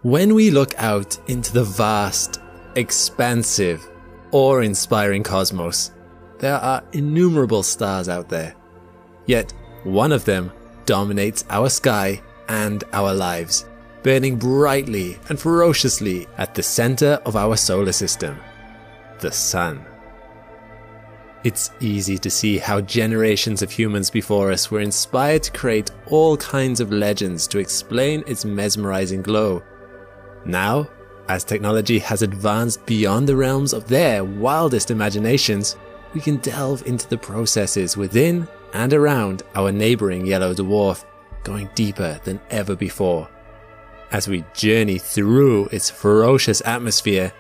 When we look out into the vast, expansive, awe-inspiring cosmos, there are innumerable stars out there. Yet, one of them dominates our sky and our lives, burning brightly and ferociously at the center of our solar system, the Sun. It's easy to see how generations of humans before us were inspired to create all kinds of legends to explain its mesmerizing glow. Now, as technology has advanced beyond the realms of their wildest imaginations, we can delve into the processes within and around our neighboring yellow dwarf, going deeper than ever before. As we journey through its ferocious atmosphere,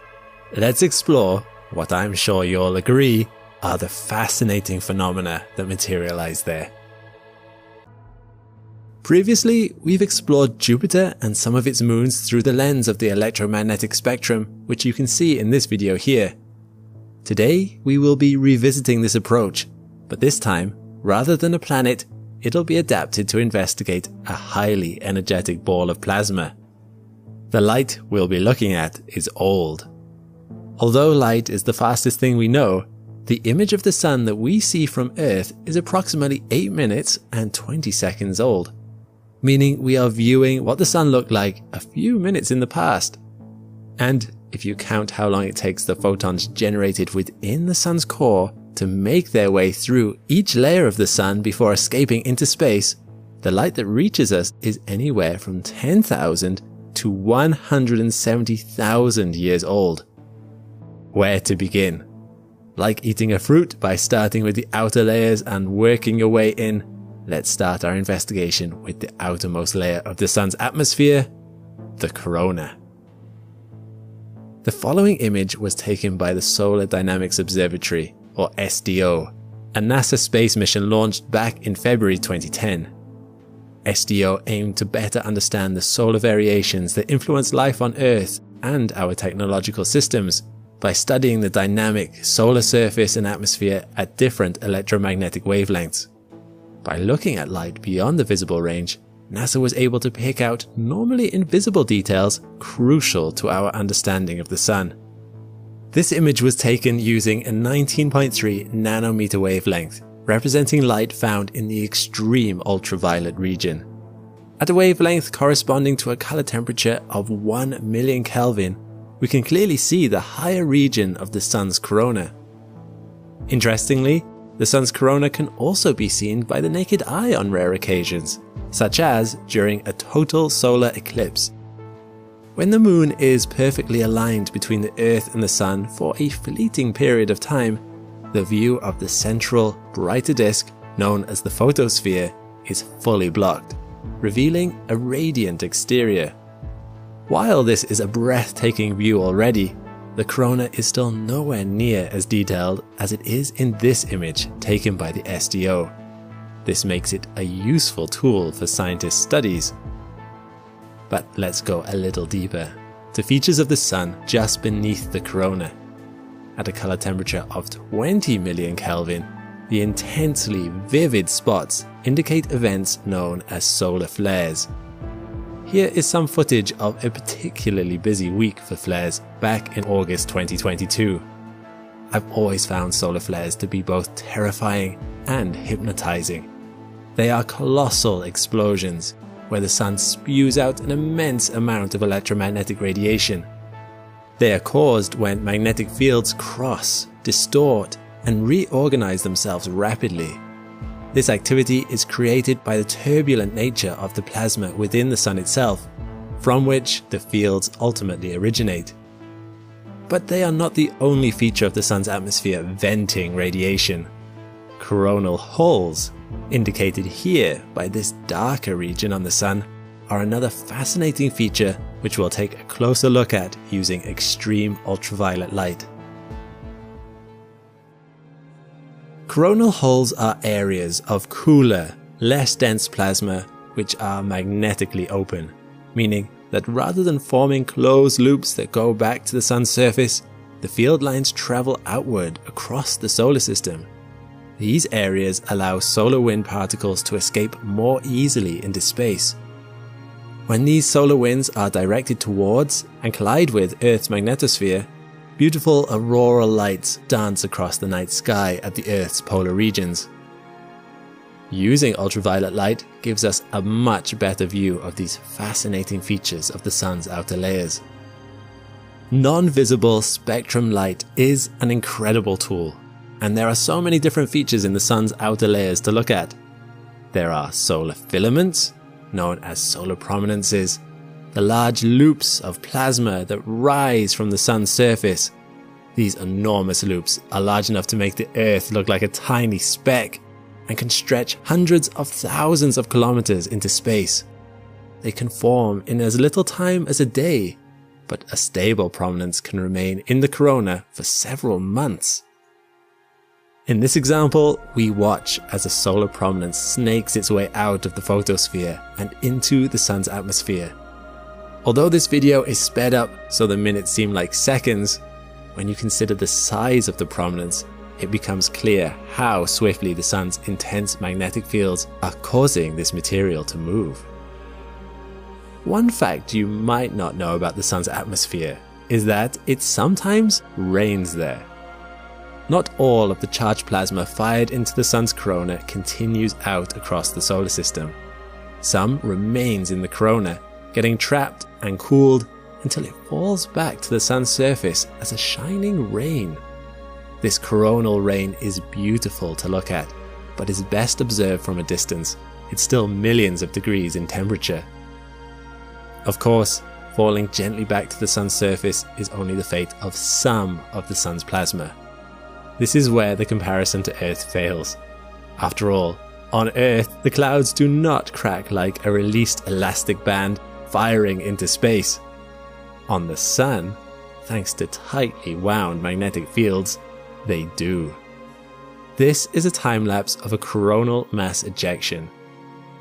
let's explore what I'm sure you'll agree are the fascinating phenomena that materialize there. Previously, we've explored Jupiter and some of its moons through the lens of the electromagnetic spectrum, which you can see in this video here. Today, we will be revisiting this approach, but this time, rather than a planet, it'll be adapted to investigate a highly energetic ball of plasma. The light we'll be looking at is old. Although light is the fastest thing we know, the image of the Sun that we see from Earth is approximately 8 minutes and 20 seconds old, meaning we are viewing what the Sun looked like a few minutes in the past. And if you count how long it takes the photons generated within the Sun's core to make their way through each layer of the Sun before escaping into space, the light that reaches us is anywhere from 10,000 to 170,000 years old. Where to begin? Like eating a fruit by starting with the outer layers and working your way in, let's start our investigation with the outermost layer of the Sun's atmosphere, the corona. The following image was taken by the Solar Dynamics Observatory, or SDO, a NASA space mission launched back in February 2010. SDO aimed to better understand the solar variations that influence life on Earth and our technological systems by studying the dynamic solar surface and atmosphere at different electromagnetic wavelengths. By looking at light beyond the visible range, NASA was able to pick out normally invisible details crucial to our understanding of the Sun. This image was taken using a 19.3 nanometer wavelength, representing light found in the extreme ultraviolet region. At a wavelength corresponding to a color temperature of 1 million Kelvin, we can clearly see the higher region of the Sun's corona. Interestingly, the Sun's corona can also be seen by the naked eye on rare occasions, such as during a total solar eclipse. When the moon is perfectly aligned between the Earth and the Sun for a fleeting period of time, the view of the central, brighter disk, known as the photosphere, is fully blocked, revealing a radiant exterior. While this is a breathtaking view already, the corona is still nowhere near as detailed as it is in this image taken by the SDO. This makes it a useful tool for scientists' studies. But let's go a little deeper, to features of the Sun just beneath the corona. At a color temperature of 20 million Kelvin, the intensely vivid spots indicate events known as solar flares. Here is some footage of a particularly busy week for flares back in August 2022. I've always found solar flares to be both terrifying and hypnotizing. They are colossal explosions where the Sun spews out an immense amount of electromagnetic radiation. They are caused when magnetic fields cross, distort, and reorganize themselves rapidly. This activity is created by the turbulent nature of the plasma within the Sun itself, from which the fields ultimately originate. But they are not the only feature of the Sun's atmosphere venting radiation. Coronal holes, indicated here by this darker region on the Sun, are another fascinating feature which we'll take a closer look at using extreme ultraviolet light. Coronal holes are areas of cooler, less dense plasma which are magnetically open, meaning that rather than forming closed loops that go back to the Sun's surface, the field lines travel outward across the solar system. These areas allow solar wind particles to escape more easily into space. When these solar winds are directed towards and collide with Earth's magnetosphere, beautiful auroral lights dance across the night sky at the Earth's polar regions. Using ultraviolet light gives us a much better view of these fascinating features of the Sun's outer layers. Non-visible spectrum light is an incredible tool, and there are so many different features in the Sun's outer layers to look at. There are solar filaments, known as solar prominences, the large loops of plasma that rise from the Sun's surface. These enormous loops are large enough to make the Earth look like a tiny speck and can stretch hundreds of thousands of kilometers into space. They can form in as little time as a day, but a stable prominence can remain in the corona for several months. In this example, we watch as a solar prominence snakes its way out of the photosphere and into the Sun's atmosphere. Although this video is sped up so the minutes seem like seconds, when you consider the size of the prominence, it becomes clear how swiftly the Sun's intense magnetic fields are causing this material to move. One fact you might not know about the Sun's atmosphere is that it sometimes rains there. Not all of the charged plasma fired into the Sun's corona continues out across the solar system. Some remains in the corona, getting trapped and cooled until it falls back to the Sun's surface as a shining rain. This coronal rain is beautiful to look at, but is best observed from a distance. It's still millions of degrees in temperature. Of course, falling gently back to the Sun's surface is only the fate of some of the Sun's plasma. This is where the comparison to Earth fails. After all, on Earth, the clouds do not crack like a released elastic band firing into space. On the Sun, thanks to tightly wound magnetic fields, they do. This is a time-lapse of a coronal mass ejection.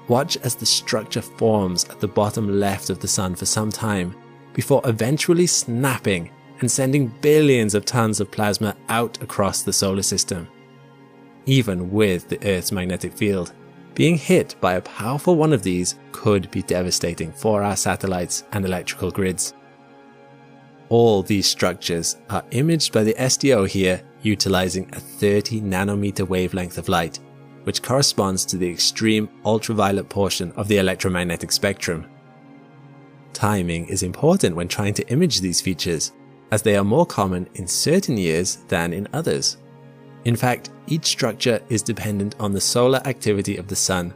Watch as the structure forms at the bottom left of the Sun for some time, before eventually snapping and sending billions of tons of plasma out across the solar system. Even with the Earth's magnetic field, being hit by a powerful one of these could be devastating for our satellites and electrical grids. All these structures are imaged by the SDO here utilizing a 30 nanometer wavelength of light, which corresponds to the extreme ultraviolet portion of the electromagnetic spectrum. Timing is important when trying to image these features, as they are more common in certain years than in others. In fact, each structure is dependent on the solar activity of the Sun,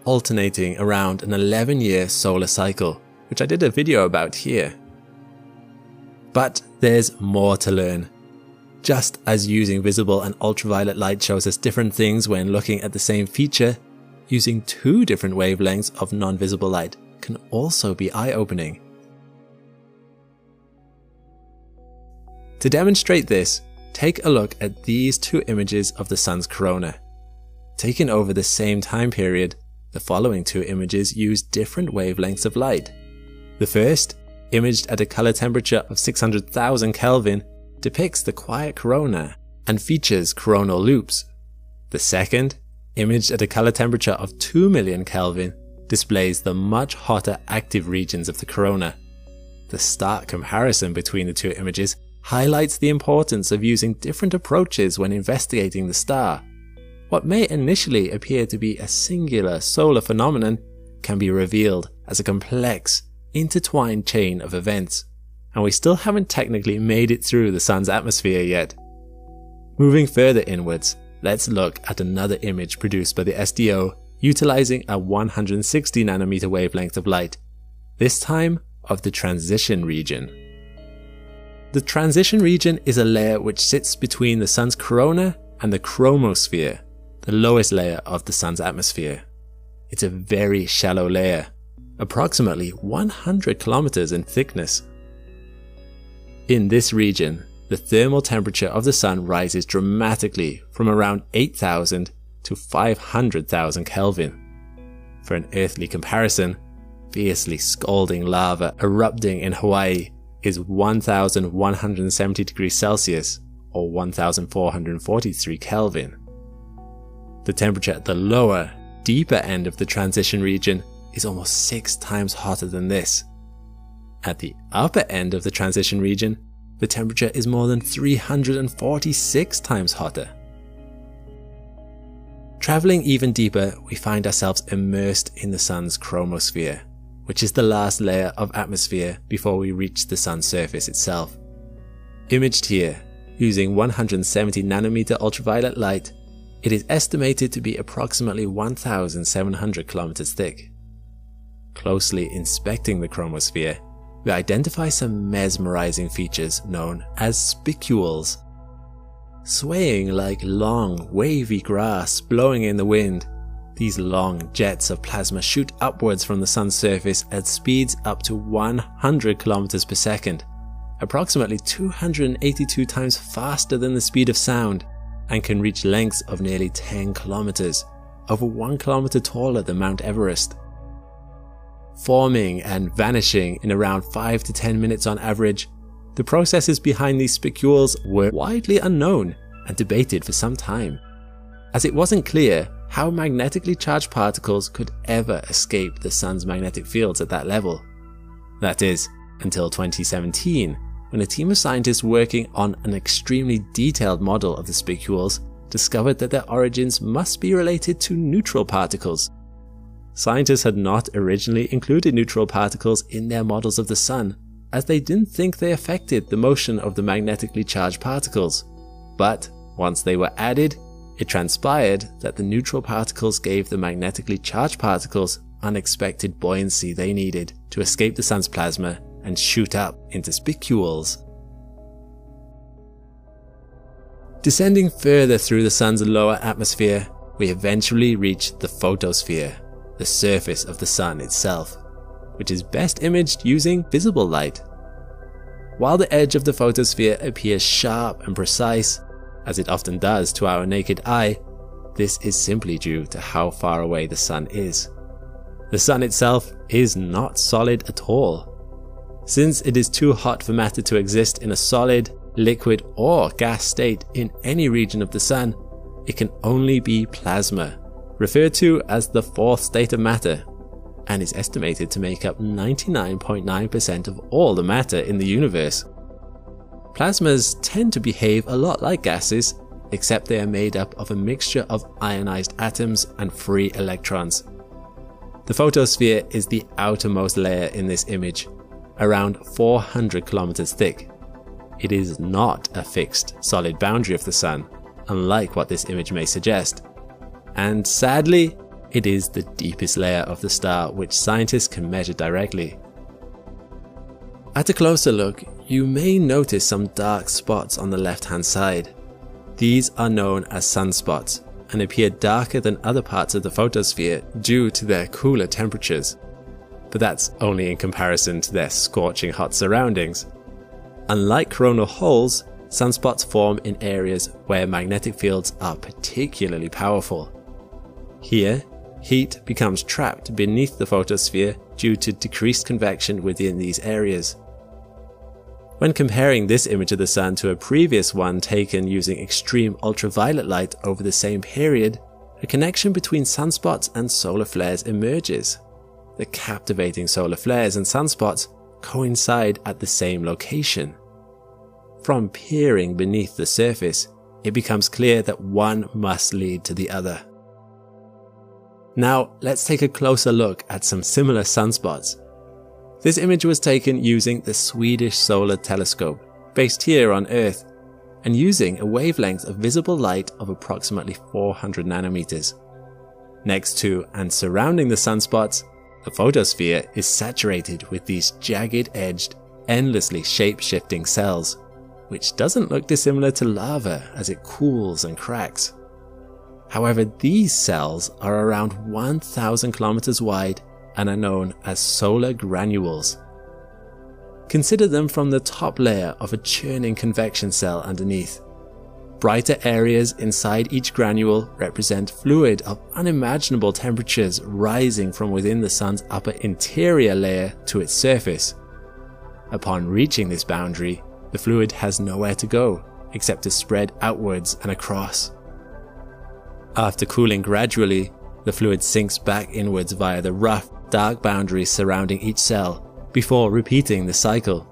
alternating around an 11-year solar cycle, which I did a video about here. But there's more to learn. Just as using visible and ultraviolet light shows us different things when looking at the same feature, using two different wavelengths of non-visible light can also be eye-opening. To demonstrate this, take a look at these two images of the Sun's corona. Taken over the same time period, the following two images use different wavelengths of light. The first, imaged at a color temperature of 600,000 Kelvin, depicts the quiet corona and features coronal loops. The second, imaged at a color temperature of 2 million Kelvin, displays the much hotter active regions of the corona. The stark comparison between the two images highlights the importance of using different approaches when investigating the star. What may initially appear to be a singular solar phenomenon can be revealed as a complex, intertwined chain of events, and we still haven't technically made it through the Sun's atmosphere yet. Moving further inwards, let's look at another image produced by the SDO utilizing a 160 nanometer wavelength of light, this time of the transition region. The transition region is a layer which sits between the Sun's corona and the chromosphere, the lowest layer of the Sun's atmosphere. It's a very shallow layer, approximately 100 kilometers in thickness. In this region, the thermal temperature of the Sun rises dramatically from around 8,000 to 500,000 Kelvin. For an earthly comparison, fiercely scalding lava erupting in Hawaii is 1,170 degrees Celsius or 1,443 Kelvin. The temperature at the lower, deeper end of the transition region is almost 6 times hotter than this. At the upper end of the transition region, the temperature is more than 346 times hotter. Traveling even deeper, we find ourselves immersed in the Sun's chromosphere, which is the last layer of atmosphere before we reach the Sun's surface itself. Imaged here, using 170 nanometer ultraviolet light, it is estimated to be approximately 1,700 kilometers thick. Closely inspecting the chromosphere, we identify some mesmerizing features known as spicules. Swaying like long, wavy grass blowing in the wind, these long jets of plasma shoot upwards from the Sun's surface at speeds up to 100 kilometers per second, approximately 282 times faster than the speed of sound, and can reach lengths of nearly 10 kilometers, over 1 kilometer taller than Mount Everest. Forming and vanishing in around 5 to 10 minutes on average, the processes behind these spicules were widely unknown and debated for some time, as it wasn't clear how magnetically charged particles could ever escape the Sun's magnetic fields at that level. That is, until 2017, when a team of scientists working on an extremely detailed model of the spicules discovered that their origins must be related to neutral particles. Scientists had not originally included neutral particles in their models of the Sun, as they didn't think they affected the motion of the magnetically charged particles. But once they were added, it transpired that the neutral particles gave the magnetically charged particles unexpected buoyancy they needed to escape the Sun's plasma and shoot up into spicules. Descending further through the Sun's lower atmosphere, we eventually reach the photosphere, the surface of the Sun itself, which is best imaged using visible light. While the edge of the photosphere appears sharp and precise, as it often does to our naked eye, this is simply due to how far away the Sun is. The Sun itself is not solid at all. Since it is too hot for matter to exist in a solid, liquid, or gas state in any region of the Sun, it can only be plasma, referred to as the fourth state of matter, and is estimated to make up 99.9% of all the matter in the universe. Plasmas tend to behave a lot like gases, except they are made up of a mixture of ionized atoms and free electrons. The photosphere is the outermost layer in this image, around 400 kilometers thick. It is not a fixed, solid boundary of the Sun, unlike what this image may suggest. And sadly, it is the deepest layer of the star which scientists can measure directly. At a closer look, you may notice some dark spots on the left-hand side. These are known as sunspots and appear darker than other parts of the photosphere due to their cooler temperatures. But that's only in comparison to their scorching hot surroundings. Unlike coronal holes, sunspots form in areas where magnetic fields are particularly powerful. Here, heat becomes trapped beneath the photosphere due to decreased convection within these areas. When comparing this image of the Sun to a previous one taken using extreme ultraviolet light over the same period, a connection between sunspots and solar flares emerges. The captivating solar flares and sunspots coincide at the same location. From peering beneath the surface, it becomes clear that one must lead to the other. Now let's take a closer look at some similar sunspots. This image was taken using the Swedish Solar Telescope, based here on Earth, and using a wavelength of visible light of approximately 400 nanometers. Next to and surrounding the sunspots, the photosphere is saturated with these jagged-edged, endlessly shape-shifting cells, which doesn't look dissimilar to lava as it cools and cracks. However, these cells are around 1,000 kilometers wide and are known as solar granules. Consider them from the top layer of a churning convection cell underneath. Brighter areas inside each granule represent fluid of unimaginable temperatures rising from within the Sun's upper interior layer to its surface. Upon reaching this boundary, the fluid has nowhere to go except to spread outwards and across. After cooling gradually, The fluid sinks back inwards via the rough, dark boundaries surrounding each cell, before repeating the cycle.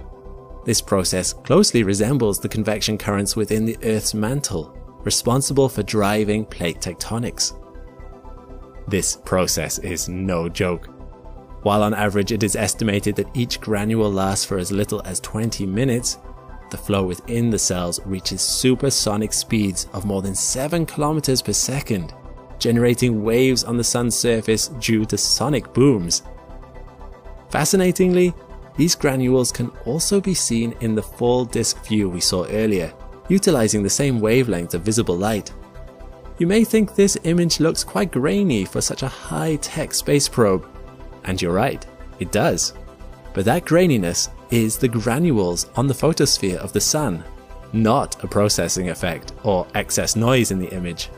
This process closely resembles the convection currents within the Earth's mantle, responsible for driving plate tectonics. This process is no joke. While on average it is estimated that each granule lasts for as little as 20 minutes, the flow within the cells reaches supersonic speeds of more than 7 kilometers per second, generating waves on the sun's surface due to sonic booms. Fascinatingly, these granules can also be seen in the full disk view we saw earlier, utilizing the same wavelength of visible light. You may think this image looks quite grainy for such a high-tech space probe, and you're right, it does. But that graininess is the granules on the photosphere of the sun, not a processing effect or excess noise in the image.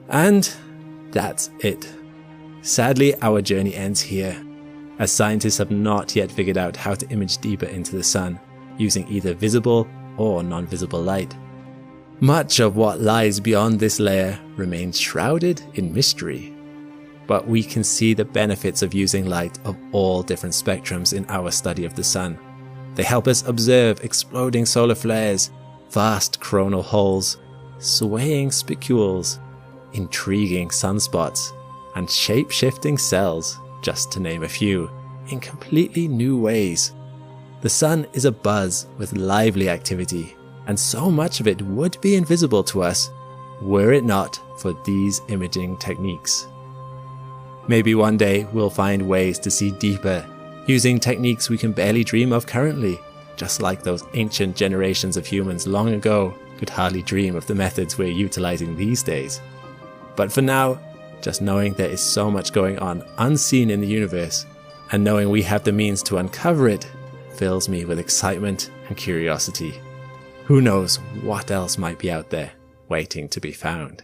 And that's it. Sadly, our journey ends here, as scientists have not yet figured out how to image deeper into the sun, using either visible or non-visible light. Much of what lies beyond this layer remains shrouded in mystery. But we can see the benefits of using light of all different spectrums in our study of the sun. They help us observe exploding solar flares, vast coronal holes, swaying spicules, intriguing sunspots, and shape-shifting cells, just to name a few, in completely new ways. The sun is abuzz with lively activity, and so much of it would be invisible to us were it not for these imaging techniques. Maybe one day we'll find ways to see deeper, using techniques we can barely dream of currently, just like those ancient generations of humans long ago could hardly dream of the methods we're utilizing these days. But for now, just knowing there is so much going on unseen in the universe, and knowing we have the means to uncover it, fills me with excitement and curiosity. Who knows what else might be out there, waiting to be found.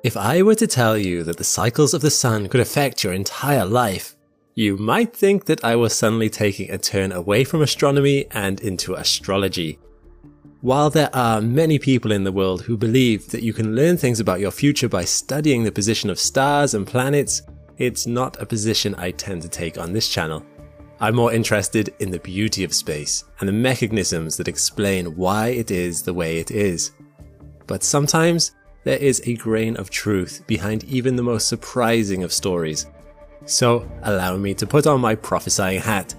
If I were to tell you that the cycles of the sun could affect your entire life, you might think that I was suddenly taking a turn away from astronomy and into astrology. While there are many people in the world who believe that you can learn things about your future by studying the position of stars and planets, it's not a position I tend to take on this channel. I'm more interested in the beauty of space and the mechanisms that explain why it is the way it is. But sometimes there is a grain of truth behind even the most surprising of stories. So allow me to put on my prophesying hat.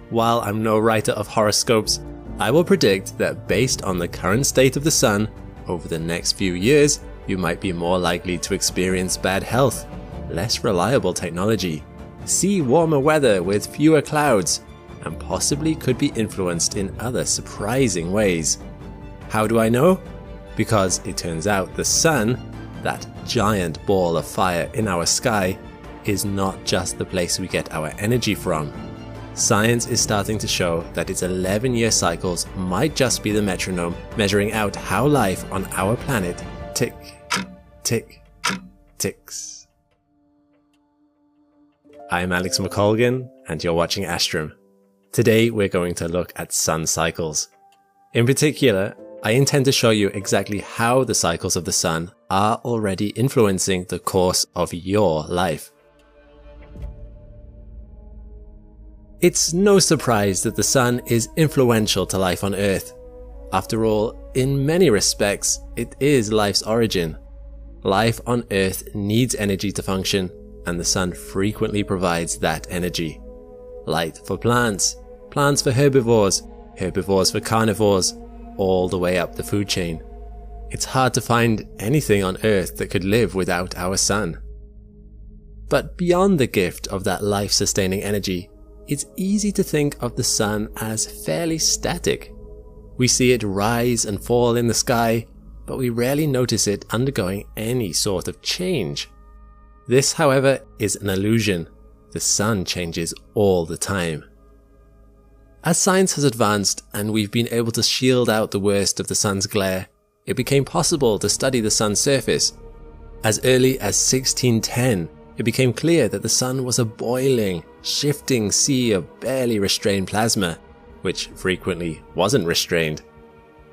While I'm no writer of horoscopes, I will predict that based on the current state of the sun, over the next few years, you might be more likely to experience bad health, less reliable technology, see warmer weather with fewer clouds, and possibly could be influenced in other surprising ways. How do I know? Because it turns out the sun, that giant ball of fire in our sky, is not just the place we get our energy from. Science is starting to show that its 11-year cycles might just be the metronome measuring out how life on our planet tick, tick, ticks. I'm Alex McColgan, and you're watching Astrum. Today we're going to look at sun cycles. In particular, I intend to show you exactly how the cycles of the sun are already influencing the course of your life. It's no surprise that the sun is influential to life on Earth. After all, in many respects, it is life's origin. Life on Earth needs energy to function, and the sun frequently provides that energy. Light for plants, plants for herbivores, herbivores for carnivores, all the way up the food chain. It's hard to find anything on Earth that could live without our sun. But beyond the gift of that life-sustaining energy, it's easy to think of the sun as fairly static. We see it rise and fall in the sky, but we rarely notice it undergoing any sort of change. This, however, is an illusion. The sun changes all the time. As science has advanced and we've been able to shield out the worst of the sun's glare, it became possible to study the sun's surface. As early as 1610, it became clear that the sun was a boiling, shifting sea of barely restrained plasma, which frequently wasn't restrained.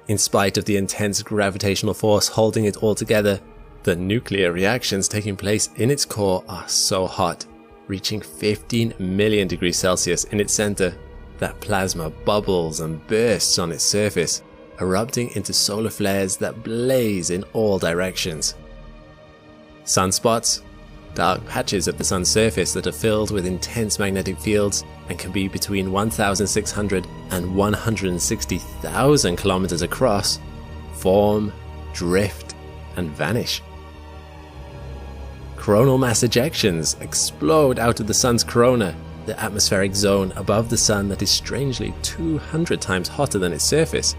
In spite of the intense gravitational force holding it all together, the nuclear reactions taking place in its core are so hot, reaching 15 million degrees Celsius in its center, that plasma bubbles and bursts on its surface, erupting into solar flares that blaze in all directions. Sunspots, dark patches of the sun's surface that are filled with intense magnetic fields and can be between 1,600 and 160,000 kilometers across, form, drift, and vanish. Coronal mass ejections explode out of the sun's corona, the atmospheric zone above the sun that is strangely 200 times hotter than its surface.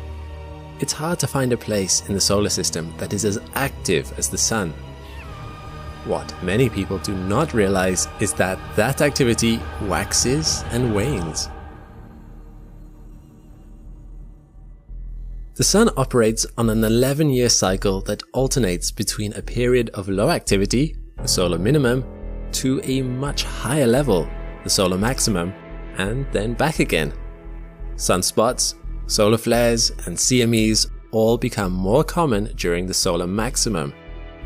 It's hard to find a place in the solar system that is as active as the sun. What many people do not realize is that that activity waxes and wanes. The sun operates on an 11-year cycle that alternates between a period of low activity, the solar minimum, to a much higher level, the solar maximum, and then back again. Sunspots, solar flares, and CMEs all become more common during the solar maximum.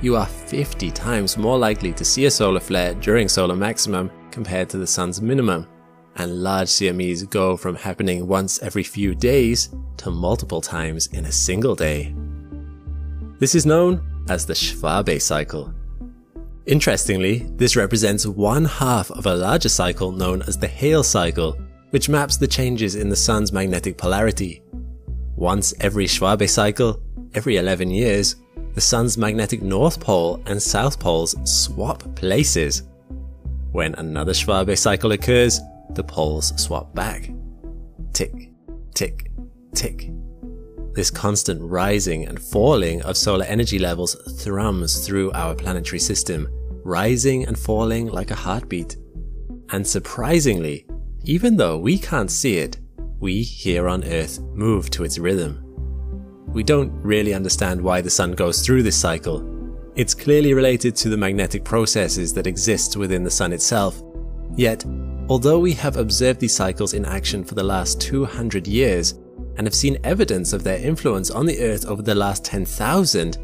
You are 50 times more likely to see a solar flare during solar maximum compared to the sun's minimum, and large CMEs go from happening once every few days to multiple times in a single day. This is known as the Schwabe cycle. Interestingly, this represents one half of a larger cycle known as the Hale cycle, which maps the changes in the sun's magnetic polarity. Once every Schwabe cycle, every 11 years, the sun's magnetic north pole and south poles swap places. When another Schwabe cycle occurs, the poles swap back. Tick, tick, tick. This constant rising and falling of solar energy levels thrums through our planetary system, rising and falling like a heartbeat. And surprisingly, even though we can't see it, we here on Earth move to its rhythm. We don't really understand why the sun goes through this cycle. It's clearly related to the magnetic processes that exist within the sun itself. Yet, although we have observed these cycles in action for the last 200 years, and have seen evidence of their influence on the Earth over the last 10,000,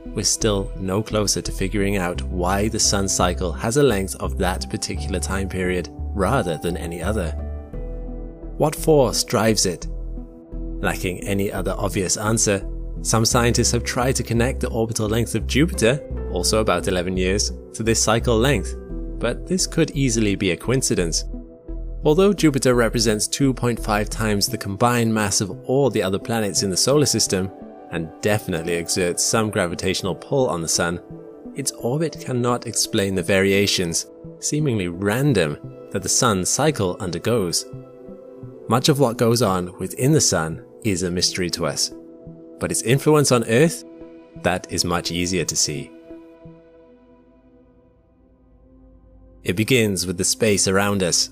we're still no closer to figuring out why the sun cycle has a length of that particular time period rather than any other. What force drives it? Lacking any other obvious answer, some scientists have tried to connect the orbital length of Jupiter, also about 11 years, to this cycle length, but this could easily be a coincidence. Although Jupiter represents 2.5 times the combined mass of all the other planets in the solar system, and definitely exerts some gravitational pull on the sun, its orbit cannot explain the variations, seemingly random, that the sun's cycle undergoes. Much of what goes on within the sun is a mystery to us, but its influence on Earth, that is much easier to see. It begins with the space around us.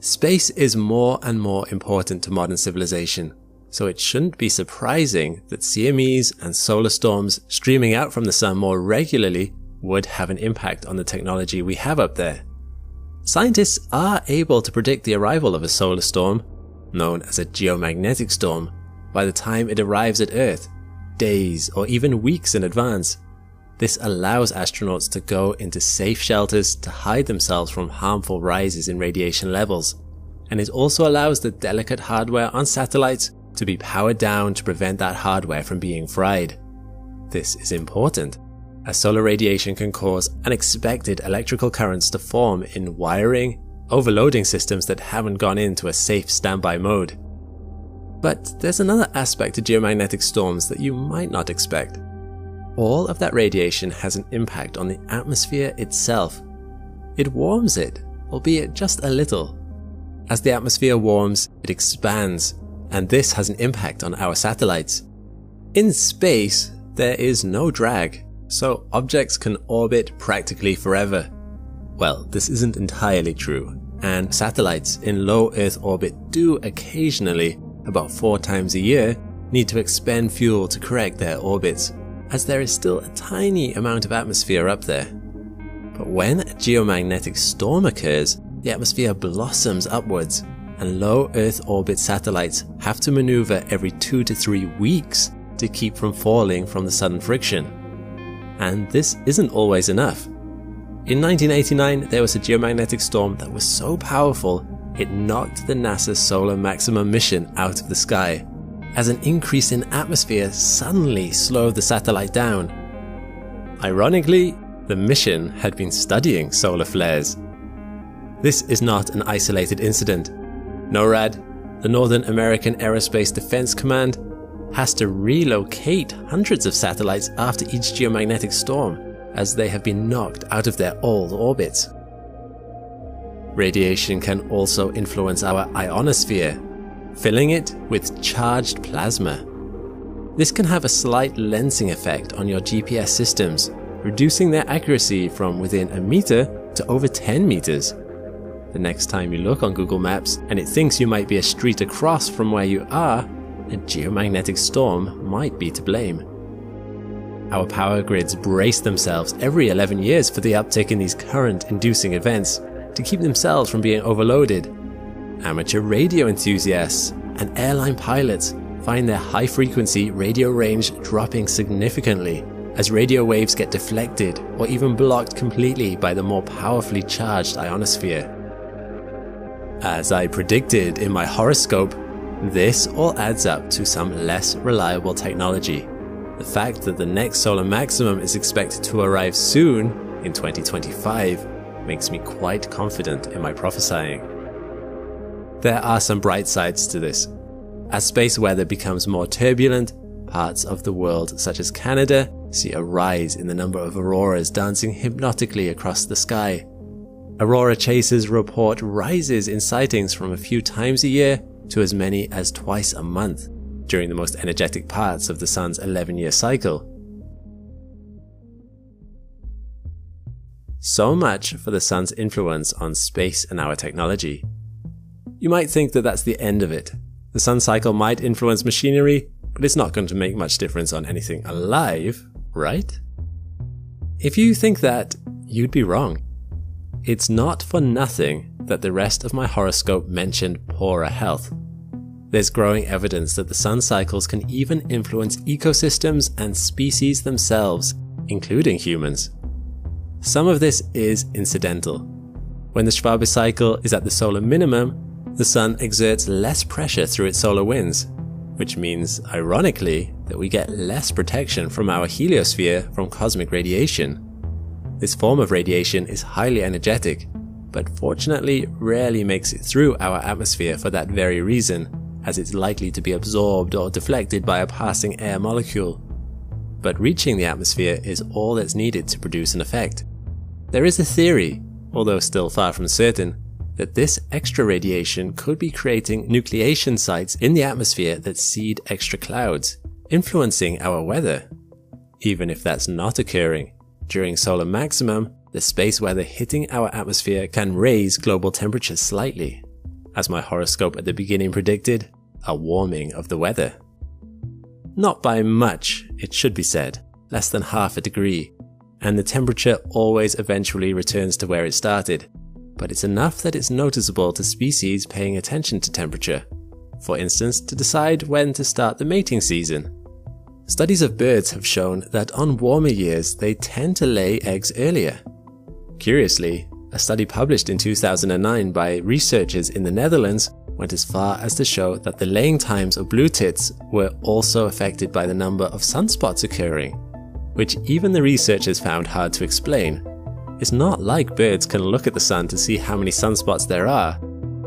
Space is more and more important to modern civilization, so it shouldn't be surprising that CMEs and solar storms streaming out from the sun more regularly would have an impact on the technology we have up there. Scientists are able to predict the arrival of a solar storm, known as a geomagnetic storm, by the time it arrives at Earth, days or even weeks in advance. This allows astronauts to go into safe shelters to hide themselves from harmful rises in radiation levels, and it also allows the delicate hardware on satellites to be powered down to prevent that hardware from being fried. This is important, as solar radiation can cause unexpected electrical currents to form in wiring, overloading systems that haven't gone into a safe standby mode. But there's another aspect to geomagnetic storms that you might not expect. All of that radiation has an impact on the atmosphere itself. It warms it, albeit just a little. As the atmosphere warms, it expands, and this has an impact on our satellites. In space, there is no drag, so objects can orbit practically forever. Well, this isn't entirely true, and satellites in low Earth orbit do occasionally, about 4 times a year, need to expend fuel to correct their orbits, as there is still a tiny amount of atmosphere up there. But when a geomagnetic storm occurs, the atmosphere blossoms upwards, and low Earth orbit satellites have to maneuver every 2 to 3 weeks to keep from falling from the sudden friction. And this isn't always enough. In 1989, there was a geomagnetic storm that was so powerful it knocked the NASA Solar Maximum mission out of the sky, as an increase in atmosphere suddenly slowed the satellite down. Ironically, the mission had been studying solar flares. This is not an isolated incident. NORAD, the Northern American Aerospace Defense Command, has to relocate hundreds of satellites after each geomagnetic storm, as they have been knocked out of their old orbits. Radiation can also influence our ionosphere, filling it with charged plasma. This can have a slight lensing effect on your GPS systems, reducing their accuracy from within a meter to over 10 meters. The next time you look on Google Maps and it thinks you might be a street across from where you are, a geomagnetic storm might be to blame. Our power grids brace themselves every 11 years for the uptick in these current-inducing events to keep themselves from being overloaded. Amateur radio enthusiasts and airline pilots find their high-frequency radio range dropping significantly as radio waves get deflected or even blocked completely by the more powerfully charged ionosphere. As I predicted in my horoscope, this all adds up to some less reliable technology. The fact that the next solar maximum is expected to arrive soon, in 2025, makes me quite confident in my prophesying. There are some bright sides to this. As space weather becomes more turbulent, parts of the world such as Canada see a rise in the number of auroras dancing hypnotically across the sky. Aurora chasers report rises in sightings from a few times a year to as many as twice a month during the most energetic parts of the sun's 11-year cycle. So much for the sun's influence on space and our technology. You might think that that's the end of it. The sun cycle might influence machinery, but it's not going to make much difference on anything alive, right? If you think that, you'd be wrong. It's not for nothing that the rest of my horoscope mentioned poorer health. There's growing evidence that the sun cycles can even influence ecosystems and species themselves, including humans. Some of this is incidental. When the Schwabe cycle is at the solar minimum, the sun exerts less pressure through its solar winds, which means, ironically, that we get less protection from our heliosphere from cosmic radiation. This form of radiation is highly energetic, but fortunately rarely makes it through our atmosphere for that very reason, as it's likely to be absorbed or deflected by a passing air molecule. But reaching the atmosphere is all that's needed to produce an effect. There is a theory, although still far from certain, that this extra radiation could be creating nucleation sites in the atmosphere that seed extra clouds, influencing our weather. Even if that's not occurring, during solar maximum, the space weather hitting our atmosphere can raise global temperatures slightly. As my horoscope at the beginning predicted, a warming of the weather. Not by much, it should be said, less than half a degree, and the temperature always eventually returns to where it started, but it's enough that it's noticeable to species paying attention to temperature, for instance to decide when to start the mating season. Studies of birds have shown that on warmer years they tend to lay eggs earlier. Curiously, a study published in 2009 by researchers in the Netherlands went as far as to show that the laying times of blue tits were also affected by the number of sunspots occurring, which even the researchers found hard to explain. It's not like birds can look at the sun to see how many sunspots there are.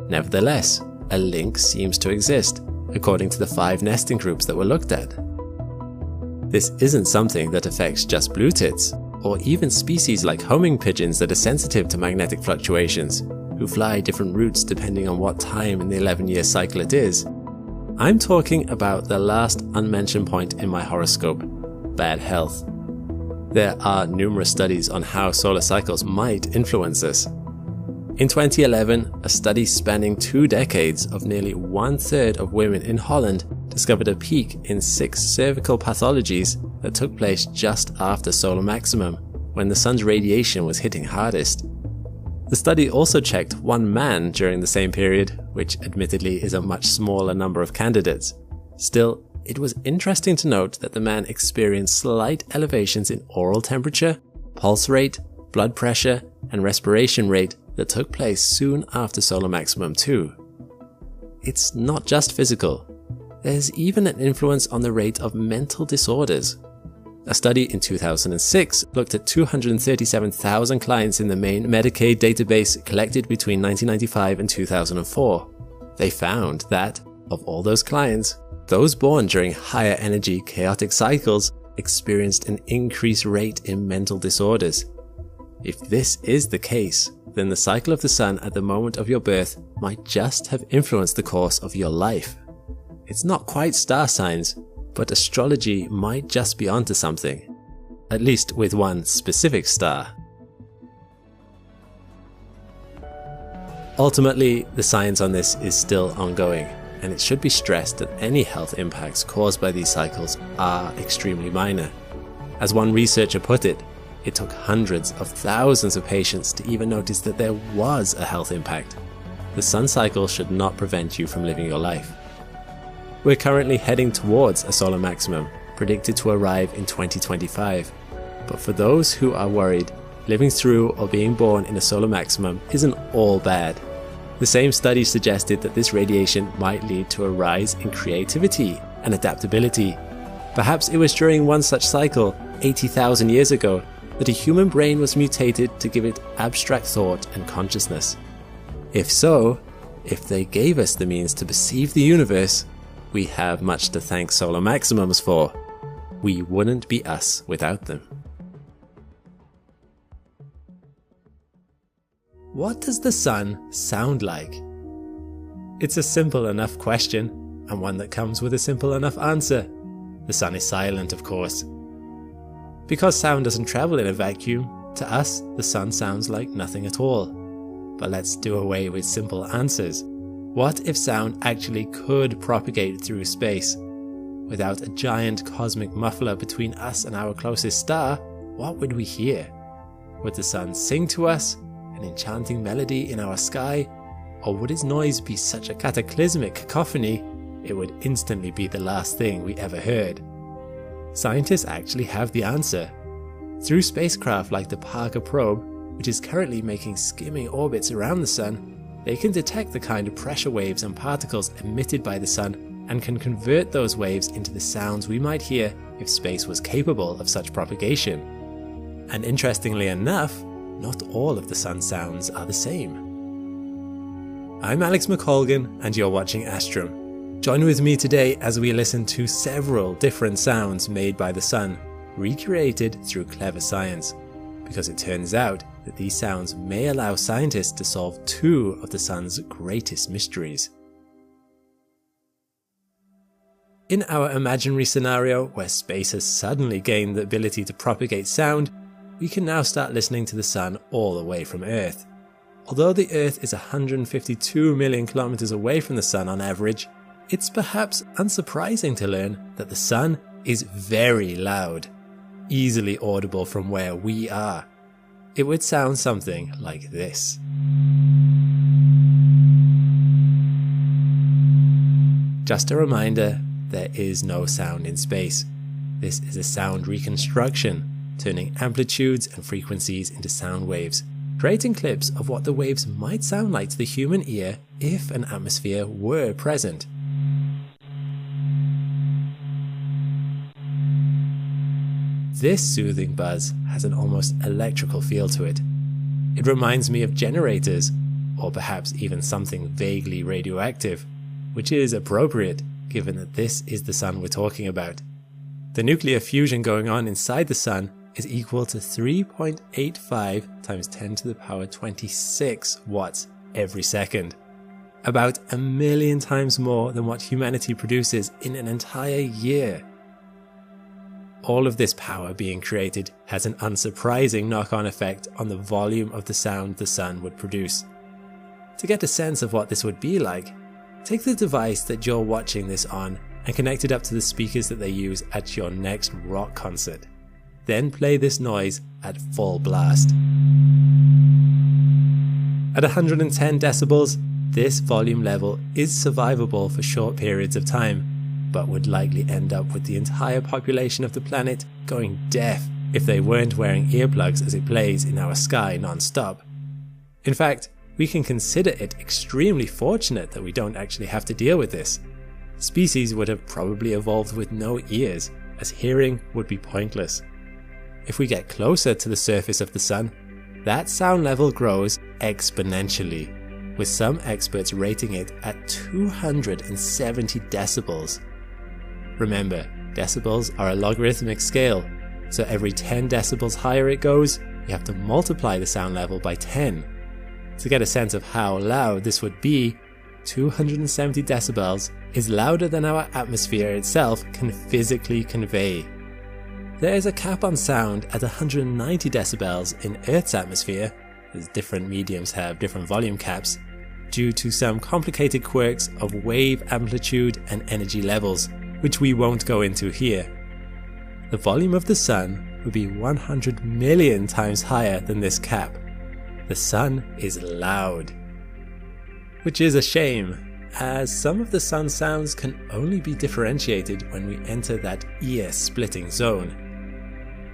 Nevertheless, a link seems to exist, according to the 5 nesting groups that were looked at. This isn't something that affects just blue tits, or even species like homing pigeons that are sensitive to magnetic fluctuations, who fly different routes depending on what time in the 11-year cycle it is. I'm talking about the last unmentioned point in my horoscope, bad health. There are numerous studies on how solar cycles might influence us. In 2011, a study spanning 2 decades of nearly 1/3 of women in Holland discovered a peak in 6 cervical pathologies that took place just after solar maximum, when the sun's radiation was hitting hardest. The study also checked one man during the same period which admittedly is a much smaller number of candidates. Still, it was interesting to note that the man experienced slight elevations in oral temperature, pulse rate, blood pressure, and respiration rate that took place soon after solar maximum 2. It's not just physical. There's even an influence on the rate of mental disorders. A study in 2006 looked at 237,000 clients in the main Medicaid database collected between 1995 and 2004. They found that, of all those clients, those born during higher energy chaotic cycles experienced an increased rate in mental disorders. If this is the case, then the cycle of the sun at the moment of your birth might just have influenced the course of your life. It's not quite star signs, but astrology might just be onto something, at least with one specific star. Ultimately, the science on this is still ongoing, and it should be stressed that any health impacts caused by these cycles are extremely minor. As one researcher put it, it took hundreds of thousands of patients to even notice that there was a health impact. The sun cycle should not prevent you from living your life. We're currently heading towards a solar maximum, predicted to arrive in 2025. But for those who are worried, living through or being born in a solar maximum isn't all bad. The same study suggested that this radiation might lead to a rise in creativity and adaptability. Perhaps it was during one such cycle, 80,000 years ago, that a human brain was mutated to give it abstract thought and consciousness. If so, if they gave us the means to perceive the universe, we have much to thank solar maximums for. We wouldn't be us without them. What does the sun sound like? It's a simple enough question, and one that comes with a simple enough answer. The sun is silent, of course. Because sound doesn't travel in a vacuum, to us, the sun sounds like nothing at all. But let's do away with simple answers. What if sound actually could propagate through space? Without a giant cosmic muffler between us and our closest star, what would we hear? Would the sun sing to us, an enchanting melody in our sky? Or would its noise be such a cataclysmic cacophony, it would instantly be the last thing we ever heard? Scientists actually have the answer. Through spacecraft like the Parker Probe, which is currently making skimming orbits around the sun, they can detect the kind of pressure waves and particles emitted by the sun and can convert those waves into the sounds we might hear if space was capable of such propagation. And interestingly enough, not all of the sun sounds are the same. I'm Alex McColgan and you're watching Astrum. Join with me today as we listen to several different sounds made by the sun, recreated through clever science, because it turns out that these sounds may allow scientists to solve two of the sun's greatest mysteries. In our imaginary scenario, where space has suddenly gained the ability to propagate sound, we can now start listening to the sun all the way from Earth. Although the Earth is 152 million kilometers away from the sun on average, it's perhaps unsurprising to learn that the sun is very loud, easily audible from where we are. It would sound something like this. Just a reminder, there is no sound in space. This is a sound reconstruction, turning amplitudes and frequencies into sound waves, creating clips of what the waves might sound like to the human ear if an atmosphere were present. This soothing buzz has an almost electrical feel to it. It reminds me of generators, or perhaps even something vaguely radioactive, which is appropriate given that this is the sun we're talking about. The nuclear fusion going on inside the sun is equal to 3.85 times 10 to the power 26 watts every second. About 1 million times more than what humanity produces in an entire year. All of this power being created has an unsurprising knock-on effect on the volume of the sound the sun would produce. To get a sense of what this would be like, take the device that you're watching this on and connect it up to the speakers that they use at your next rock concert. Then play this noise at full blast. At 110 decibels, this volume level is survivable for short periods of time, but would likely end up with the entire population of the planet going deaf if they weren't wearing earplugs as it plays in our sky non-stop. In fact, we can consider it extremely fortunate that we don't actually have to deal with this. Species would have probably evolved with no ears, as hearing would be pointless. If we get closer to the surface of the sun, that sound level grows exponentially, with some experts rating it at 270 decibels. Remember, decibels are a logarithmic scale, so every 10 decibels higher it goes, you have to multiply the sound level by 10. To get a sense of how loud this would be, 270 decibels is louder than our atmosphere itself can physically convey. There is a cap on sound at 190 decibels in Earth's atmosphere, as different mediums have different volume caps, due to some complicated quirks of wave amplitude and energy levels, which we won't go into here. The volume of the sun would be 100 million times higher than this cap. The sun is loud. Which is a shame, as some of the sun's sounds can only be differentiated when we enter that ear-splitting zone.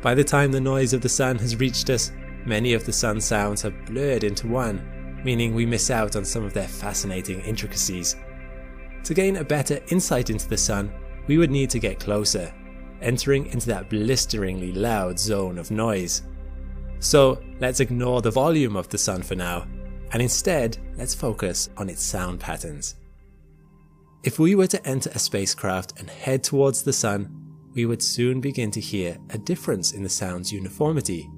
By the time the noise of the sun has reached us, many of the sun's sounds have blurred into one, meaning we miss out on some of their fascinating intricacies. To gain a better insight into the sun, we would need to get closer, entering into that blisteringly loud zone of noise. So let's ignore the volume of the sun for now, and instead let's focus on its sound patterns. If we were to enter a spacecraft and head towards the sun, we would soon begin to hear a difference in the sound's uniformity.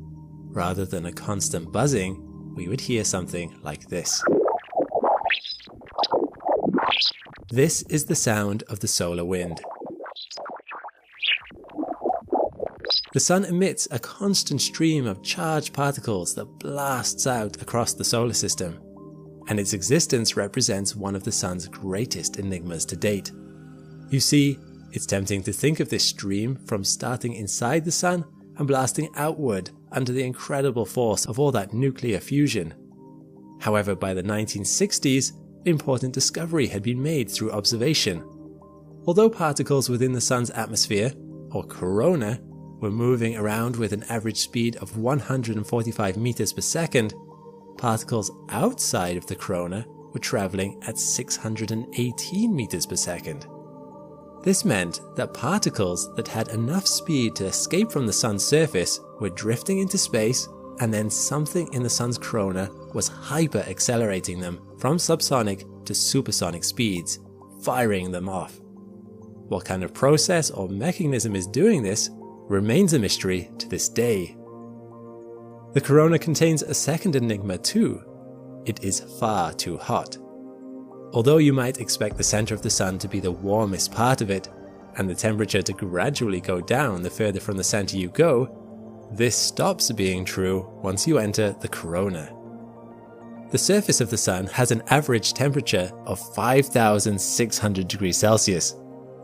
Rather than a constant buzzing, we would hear something like this. This is the sound of the solar wind. The sun emits a constant stream of charged particles that blasts out across the solar system, and its existence represents one of the sun's greatest enigmas to date. You see, it's tempting to think of this stream from starting inside the sun and blasting outward under the incredible force of all that nuclear fusion. However, by the 1960s, an important discovery had been made through observation. Although particles within the sun's atmosphere, or corona, were moving around with an average speed of 145 meters per second, particles outside of the corona were traveling at 618 meters per second. This meant that particles that had enough speed to escape from the sun's surface were drifting into space, and then something in the sun's corona was hyper-accelerating them from subsonic to supersonic speeds, firing them off. What kind of process or mechanism is doing this remains a mystery to this day. The corona contains a second enigma too. It is far too hot. Although you might expect the center of the sun to be the warmest part of it, and the temperature to gradually go down the further from the center you go, this stops being true once you enter the corona. The surface of the sun has an average temperature of 5,600 degrees Celsius,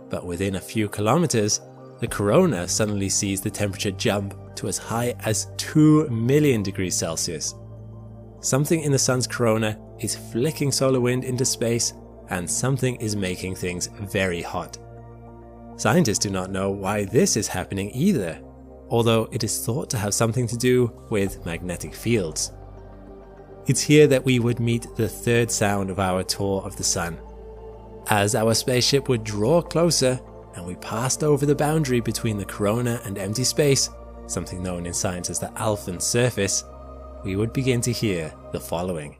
but within a few kilometers, the corona suddenly sees the temperature jump to as high as 2 million degrees Celsius. Something in the sun's corona is flicking solar wind into space, and something is making things very hot. Scientists do not know why this is happening either, although it is thought to have something to do with magnetic fields. It's here that we would meet the third sound of our tour of the sun. As our spaceship would draw closer, and we passed over the boundary between the corona and empty space, something known in science as the Alfvén surface, we would begin to hear the following.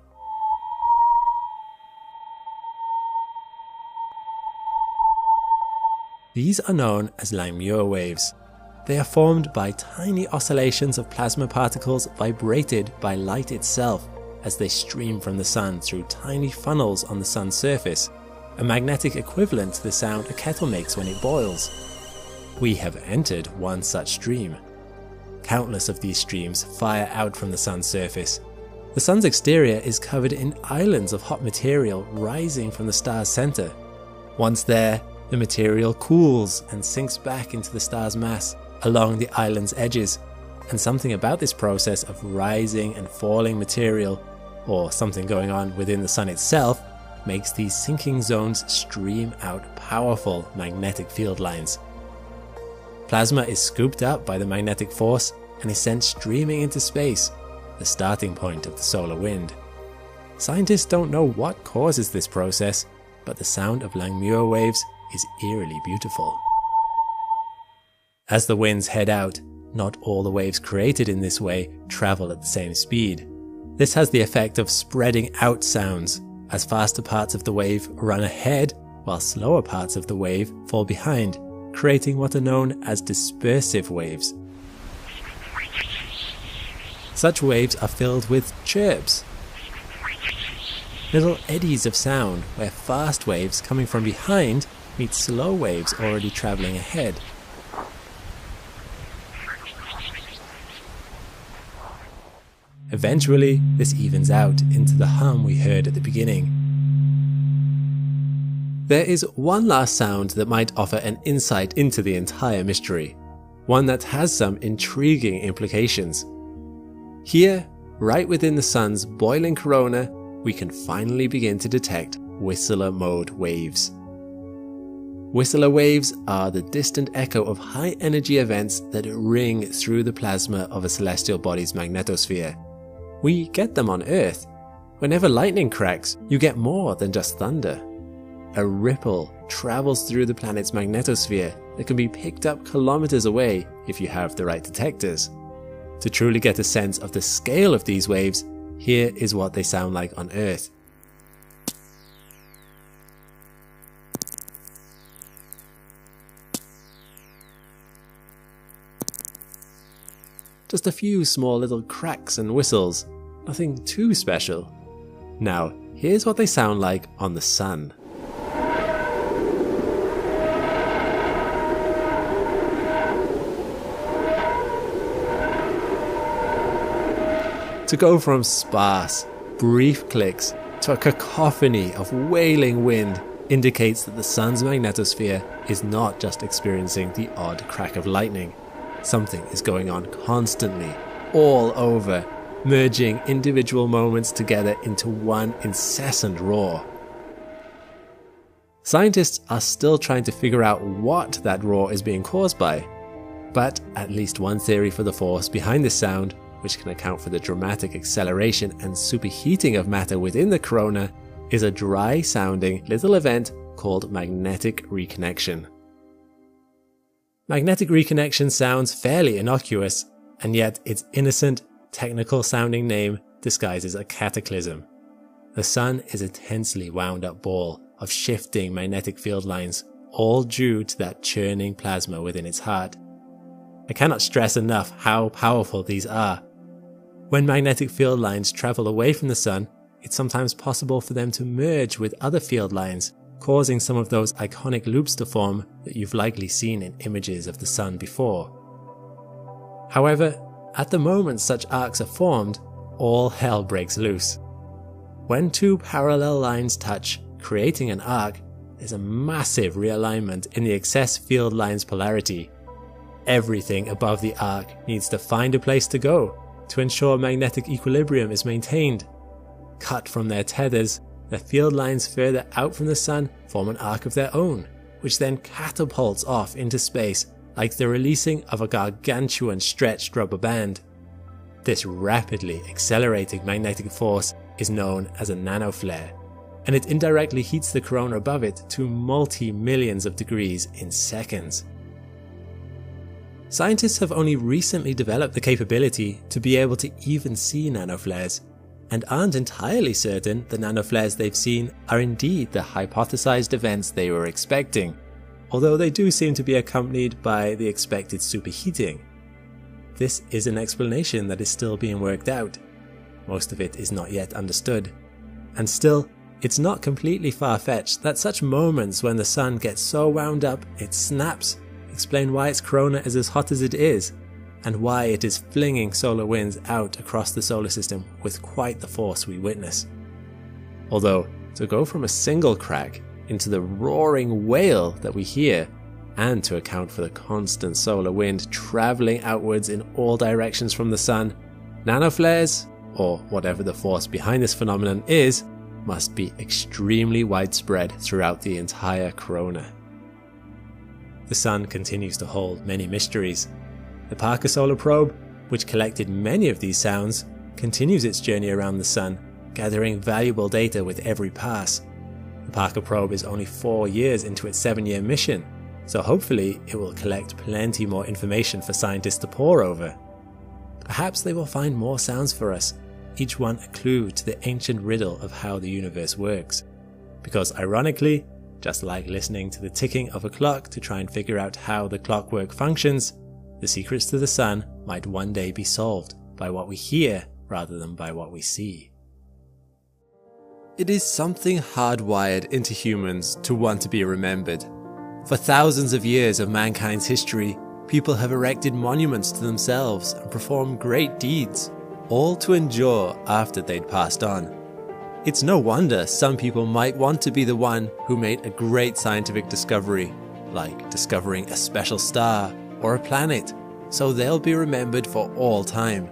These are known as Langmuir waves. They are formed by tiny oscillations of plasma particles vibrated by light itself as they stream from the sun through tiny funnels on the sun's surface, a magnetic equivalent to the sound a kettle makes when it boils. We have entered one such stream. Countless of these streams fire out from the sun's surface. The sun's exterior is covered in islands of hot material rising from the star's center. Once there, the material cools and sinks back into the star's mass along the island's edges, and something about this process of rising and falling material, or something going on within the sun itself, makes these sinking zones stream out powerful magnetic field lines. Plasma is scooped up by the magnetic force and is sent streaming into space, the starting point of the solar wind. Scientists don't know what causes this process, but the sound of Langmuir waves is eerily beautiful. As the winds head out, not all the waves created in this way travel at the same speed. This has the effect of spreading out sounds, as faster parts of the wave run ahead while slower parts of the wave fall behind, creating what are known as dispersive waves. Such waves are filled with chirps, little eddies of sound where fast waves coming from behind meet slow waves already travelling ahead. Eventually, this evens out into the hum we heard at the beginning. There is one last sound that might offer an insight into the entire mystery, one that has some intriguing implications. Here, right within the sun's boiling corona, we can finally begin to detect Whistler mode waves. Whistler waves are the distant echo of high-energy events that ring through the plasma of a celestial body's magnetosphere. We get them on Earth. Whenever lightning cracks, you get more than just thunder. A ripple travels through the planet's magnetosphere that can be picked up kilometers away if you have the right detectors. To truly get a sense of the scale of these waves, here is what they sound like on Earth. Just a few small little cracks and whistles, nothing too special. Now, here's what they sound like on the Sun. To go from sparse, brief clicks to a cacophony of wailing wind indicates that the Sun's magnetosphere is not just experiencing the odd crack of lightning. Something is going on constantly, all over, merging individual moments together into one incessant roar. Scientists are still trying to figure out what that roar is being caused by, but at least one theory for the force behind this sound, which can account for the dramatic acceleration and superheating of matter within the corona, is a dry-sounding little event called magnetic reconnection. Magnetic reconnection sounds fairly innocuous, and yet its innocent, technical-sounding name disguises a cataclysm. The Sun is a tensely wound-up ball of shifting magnetic field lines, all due to that churning plasma within its heart. I cannot stress enough how powerful these are. When magnetic field lines travel away from the Sun, it's sometimes possible for them to merge with other field lines, causing some of those iconic loops to form that you've likely seen in images of the Sun before. However, at the moment such arcs are formed, all hell breaks loose. When two parallel lines touch, creating an arc, there's a massive realignment in the excess field line's polarity. Everything above the arc needs to find a place to go to ensure magnetic equilibrium is maintained. Cut from their tethers, the field lines further out from the Sun form an arc of their own, which then catapults off into space like the releasing of a gargantuan stretched rubber band. This rapidly accelerating magnetic force is known as a nanoflare, and it indirectly heats the corona above it to multi-millions of degrees in seconds. Scientists have only recently developed the capability to be able to even see nanoflares, and aren't entirely certain the nanoflares they've seen are indeed the hypothesized events they were expecting, although they do seem to be accompanied by the expected superheating. This is an explanation that is still being worked out. Most of it is not yet understood. And still, it's not completely far-fetched that such moments when the Sun gets so wound up it snaps explain why its corona is as hot as it is, and why it is flinging solar winds out across the solar system with quite the force we witness. Although, to go from a single crack into the roaring wail that we hear, and to account for the constant solar wind travelling outwards in all directions from the Sun, nanoflares, or whatever the force behind this phenomenon is, must be extremely widespread throughout the entire corona. The Sun continues to hold many mysteries. The Parker Solar Probe, which collected many of these sounds, continues its journey around the Sun, gathering valuable data with every pass. The Parker Probe is only 4 years into its 7-year mission, so hopefully it will collect plenty more information for scientists to pore over. Perhaps they will find more sounds for us, each one a clue to the ancient riddle of how the universe works. Because ironically, just like listening to the ticking of a clock to try and figure out how the clockwork functions, the secrets to the Sun might one day be solved by what we hear rather than by what we see. It is something hardwired into humans to want to be remembered. For thousands of years of mankind's history, people have erected monuments to themselves and performed great deeds, all to endure after they'd passed on. It's no wonder some people might want to be the one who made a great scientific discovery, like discovering a special star or a planet, so they'll be remembered for all time.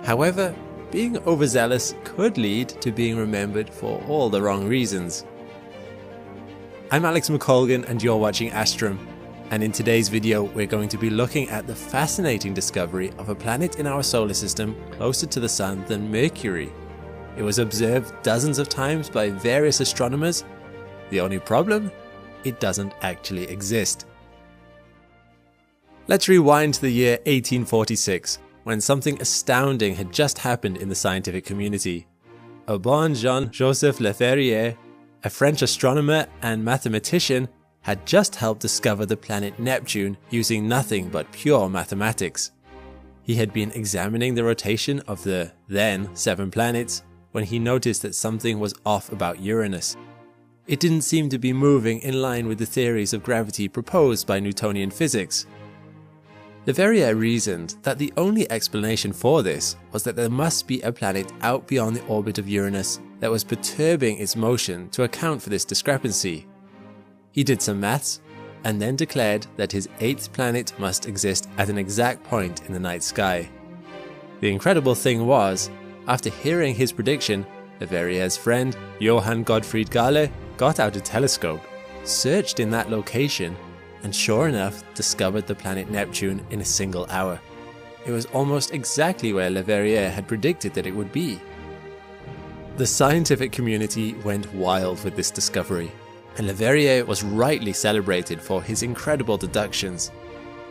However, being overzealous could lead to being remembered for all the wrong reasons. I'm Alex McColgan and you're watching Astrum, and in today's video we're going to be looking at the fascinating discovery of a planet in our solar system closer to the Sun than Mercury. It was observed dozens of times by various astronomers. The only problem? It doesn't actually exist. Let's rewind to the year 1846, when something astounding had just happened in the scientific community. Aubin Jean-Joseph Leverrier, a French astronomer and mathematician, had just helped discover the planet Neptune using nothing but pure mathematics. He had been examining the rotation of the then 7 planets when he noticed that something was off about Uranus. It didn't seem to be moving in line with the theories of gravity proposed by Newtonian physics. Leverrier reasoned that the only explanation for this was that there must be a planet out beyond the orbit of Uranus that was perturbing its motion to account for this discrepancy. He did some maths and then declared that his 8th planet must exist at an exact point in the night sky. The incredible thing was, after hearing his prediction, Leverrier's friend Johann Gottfried Galle got out a telescope, searched in that location, and sure enough discovered the planet Neptune in a single hour. It was almost exactly where Leverrier had predicted that it would be. The scientific community went wild with this discovery, and Leverrier was rightly celebrated for his incredible deductions.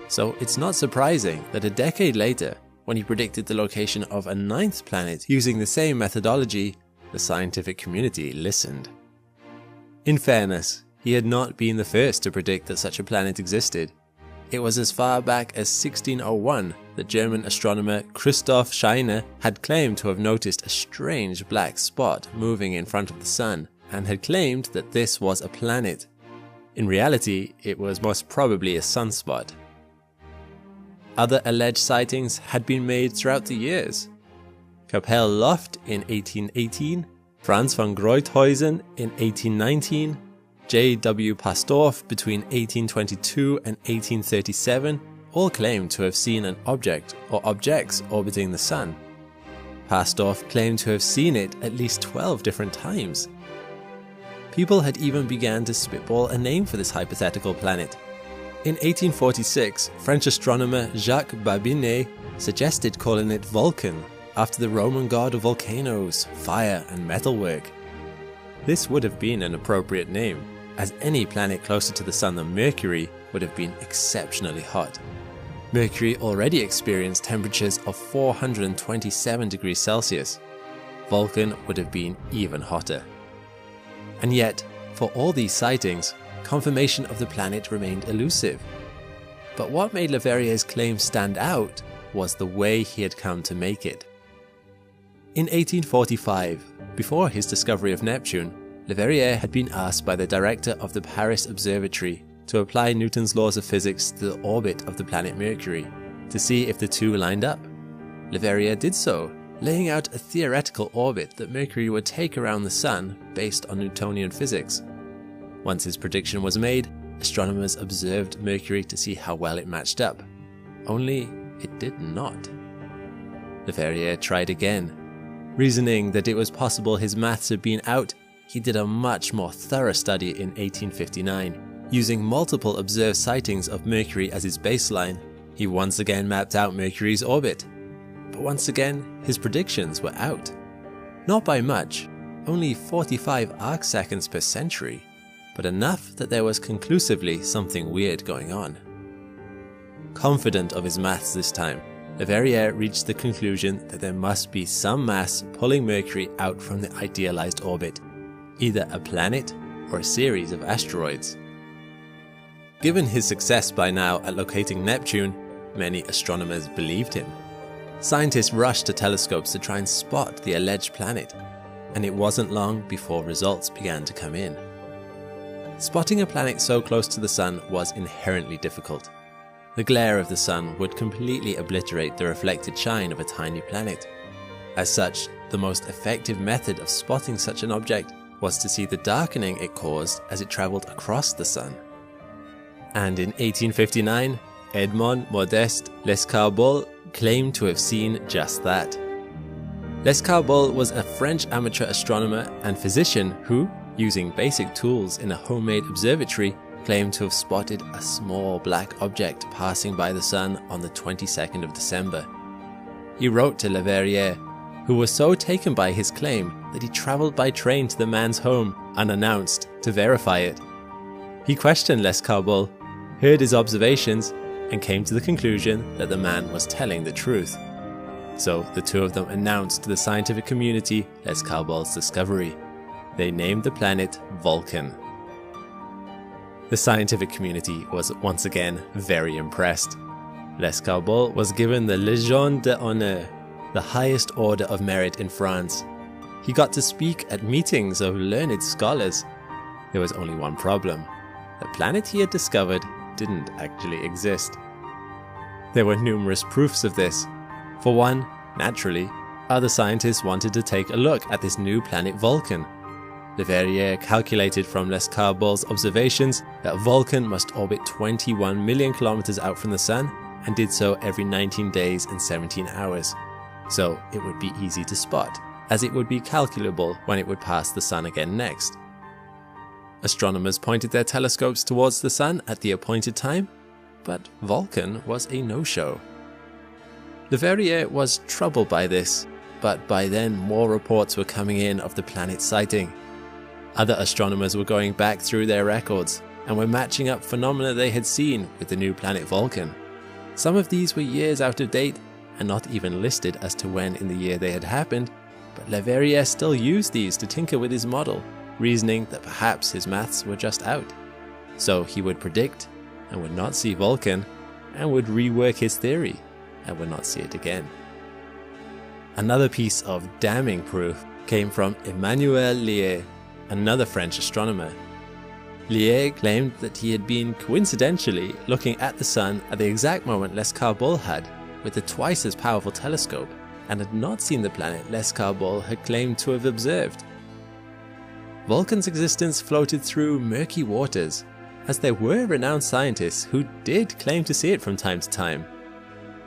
So it's not surprising that a decade later, when he predicted the location of a 9th planet using the same methodology, the scientific community listened. In fairness, he had not been the first to predict that such a planet existed. It was as far back as 1601 that German astronomer Christoph Scheiner had claimed to have noticed a strange black spot moving in front of the Sun, and had claimed that this was a planet. In reality, it was most probably a sunspot. Other alleged sightings had been made throughout the years. Capelle-Loft in 1818, Franz von Greuthuysen in 1819, J.W. Pastorff between 1822 and 1837 all claimed to have seen an object or objects orbiting the Sun. Pastorff claimed to have seen it at least 12 different times. People had even begun to spitball a name for this hypothetical planet. In 1846, French astronomer Jacques Babinet suggested calling it Vulcan, after the Roman god of volcanoes, fire and metalwork. This would have been an appropriate name, as any planet closer to the Sun than Mercury would have been exceptionally hot. Mercury already experienced temperatures of 427 degrees Celsius. Vulcan would have been even hotter. And yet, for all these sightings, confirmation of the planet remained elusive. But what made Leverrier's claim stand out was the way he had come to make it. In 1845, before his discovery of Neptune, Leverrier had been asked by the director of the Paris Observatory to apply Newton's laws of physics to the orbit of the planet Mercury, to see if the two lined up. Leverrier did so, laying out a theoretical orbit that Mercury would take around the Sun based on Newtonian physics. Once his prediction was made, astronomers observed Mercury to see how well it matched up. Only it did not. Leverrier tried again. Reasoning that it was possible his maths had been out, he did a much more thorough study in 1859. Using multiple observed sightings of Mercury as his baseline, he once again mapped out Mercury's orbit. But once again, his predictions were out. Not by much, only 45 arcseconds per century, but enough that there was conclusively something weird going on. Confident of his maths this time, Leverrier reached the conclusion that there must be some mass pulling Mercury out from the idealized orbit, either a planet or a series of asteroids. Given his success by now at locating Neptune, many astronomers believed him. Scientists rushed to telescopes to try and spot the alleged planet, and it wasn't long before results began to come in. Spotting a planet so close to the Sun was inherently difficult. The glare of the Sun would completely obliterate the reflected shine of a tiny planet. As such, the most effective method of spotting such an object was to see the darkening it caused as it travelled across the Sun. And in 1859, Edmond Modeste Lescarbault claimed to have seen just that. Lescarbault was a French amateur astronomer and physician who, using basic tools in a homemade observatory, claimed to have spotted a small black object passing by the Sun on the 22nd of December. He wrote to Leverrier, who was so taken by his claim that he travelled by train to the man's home unannounced to verify it. He questioned Lescarbault, heard his observations, and came to the conclusion that the man was telling the truth. So the two of them announced to the scientific community Lescarbault's discovery. They named the planet Vulcan. The scientific community was once again very impressed. Lescarbault was given the Légion d'honneur, the highest order of merit in France. He got to speak at meetings of learned scholars. There was only one problem. The planet he had discovered didn't actually exist. There were numerous proofs of this. For one, naturally, other scientists wanted to take a look at this new planet Vulcan. Leverrier calculated from Lescarbault's observations that Vulcan must orbit 21 million kilometers out from the Sun and did so every 19 days and 17 hours. So it would be easy to spot, as it would be calculable when it would pass the Sun again next. Astronomers pointed their telescopes towards the Sun at the appointed time, but Vulcan was a no-show. Leverrier was troubled by this, but by then more reports were coming in of the planet's sighting. Other astronomers were going back through their records and were matching up phenomena they had seen with the new planet Vulcan. Some of these were years out of date and not even listed as to when in the year they had happened, but Leverrier still used these to tinker with his model, reasoning that perhaps his maths were just out. So he would predict and would not see Vulcan, and would rework his theory and would not see it again. Another piece of damning proof came from Emmanuel Liais, another French astronomer. Liais claimed that he had been coincidentally looking at the Sun at the exact moment Lescarbault had, with a twice as powerful telescope, and had not seen the planet Lescarbault had claimed to have observed. Vulcan's existence floated through murky waters, as there were renowned scientists who did claim to see it from time to time.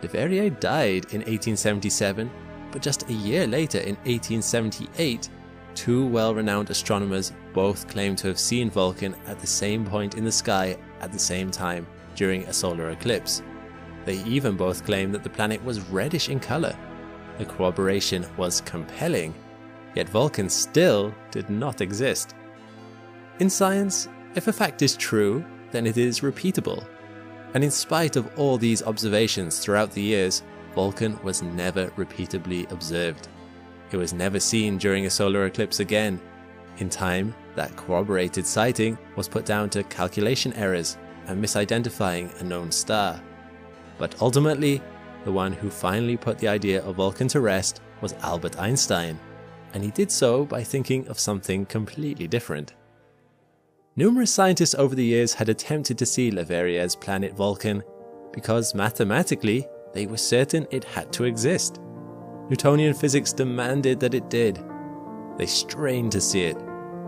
Leverrier died in 1877, but just a year later in 1878, two well-renowned astronomers both claimed to have seen Vulcan at the same point in the sky at the same time during a solar eclipse. They even both claimed that the planet was reddish in color. The corroboration was compelling, yet Vulcan still did not exist. In science, if a fact is true, then it is repeatable. And in spite of all these observations throughout the years, Vulcan was never repeatably observed. It was never seen during a solar eclipse again. In time, that corroborated sighting was put down to calculation errors and misidentifying a known star. But ultimately, the one who finally put the idea of Vulcan to rest was Albert Einstein, and he did so by thinking of something completely different. Numerous scientists over the years had attempted to see Leverrier's planet Vulcan because mathematically they were certain it had to exist. Newtonian physics demanded that it did. They strained to see it,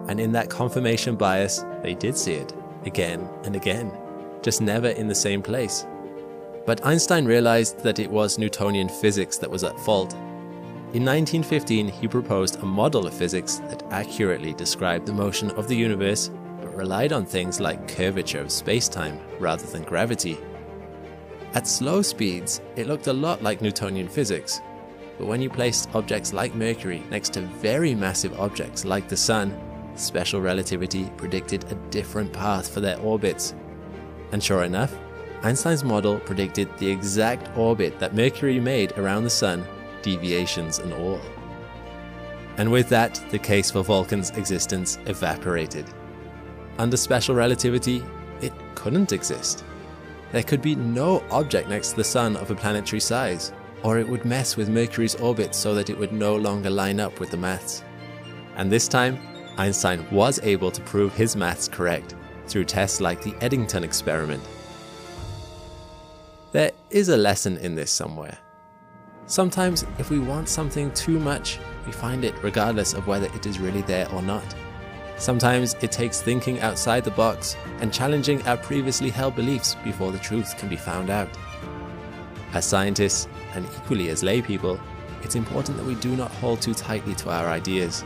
and in that confirmation bias, they did see it again and again, just never in the same place. But Einstein realized that it was Newtonian physics that was at fault. In 1915, he proposed a model of physics that accurately described the motion of the universe, but relied on things like curvature of space-time rather than gravity. At slow speeds, it looked a lot like Newtonian physics, but when you placed objects like Mercury next to very massive objects like the Sun, special relativity predicted a different path for their orbits. And sure enough, Einstein's model predicted the exact orbit that Mercury made around the Sun, deviations and all. And with that, the case for Vulcan's existence evaporated. Under special relativity, it couldn't exist. There could be no object next to the Sun of a planetary size, or it would mess with Mercury's orbit so that it would no longer line up with the maths. And this time, Einstein was able to prove his maths correct through tests like the Eddington experiment. There is a lesson in this somewhere. Sometimes if we want something too much, we find it regardless of whether it is really there or not. Sometimes it takes thinking outside the box and challenging our previously held beliefs before the truth can be found out. As scientists, and equally as lay people, it's important that we do not hold too tightly to our ideas.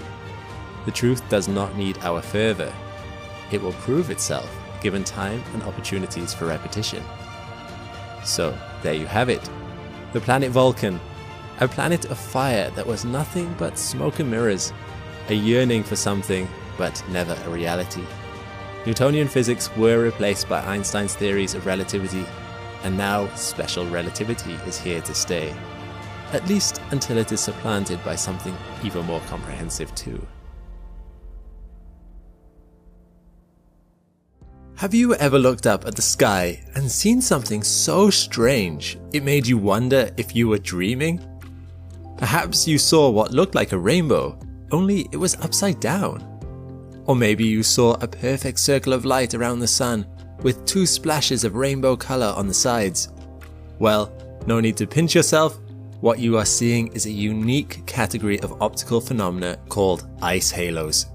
The truth does not need our fervor. It will prove itself given time and opportunities for repetition. So there you have it. The planet Vulcan, a planet of fire that was nothing but smoke and mirrors, a yearning for something but never a reality. Newtonian physics were replaced by Einstein's theories of relativity, and now special relativity is here to stay, at least until it is supplanted by something even more comprehensive too. Have you ever looked up at the sky and seen something so strange it made you wonder if you were dreaming? Perhaps you saw what looked like a rainbow, only it was upside down. Or maybe you saw a perfect circle of light around the Sun with 2 splashes of rainbow color on the sides. Well, no need to pinch yourself. What you are seeing is a unique category of optical phenomena called ice halos.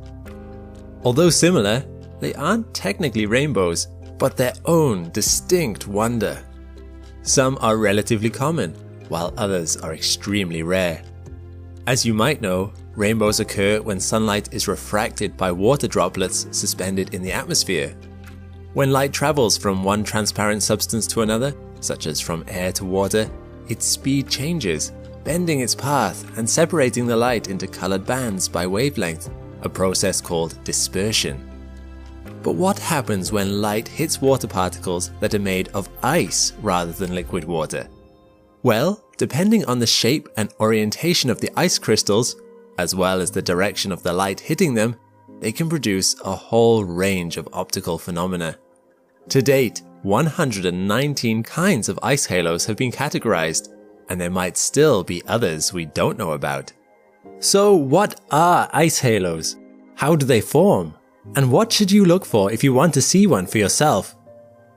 Although similar, they aren't technically rainbows, but their own distinct wonder. Some are relatively common, while others are extremely rare. As you might know, rainbows occur when sunlight is refracted by water droplets suspended in the atmosphere. When light travels from one transparent substance to another, such as from air to water, its speed changes, bending its path and separating the light into colored bands by wavelength, a process called dispersion. But what happens when light hits water particles that are made of ice rather than liquid water? Well, depending on the shape and orientation of the ice crystals, as well as the direction of the light hitting them, they can produce a whole range of optical phenomena. To date, 119 kinds of ice halos have been categorized, and there might still be others we don't know about. So what are ice halos? How do they form? And what should you look for if you want to see one for yourself?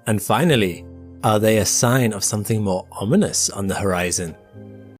And finally, are they a sign of something more ominous on the horizon?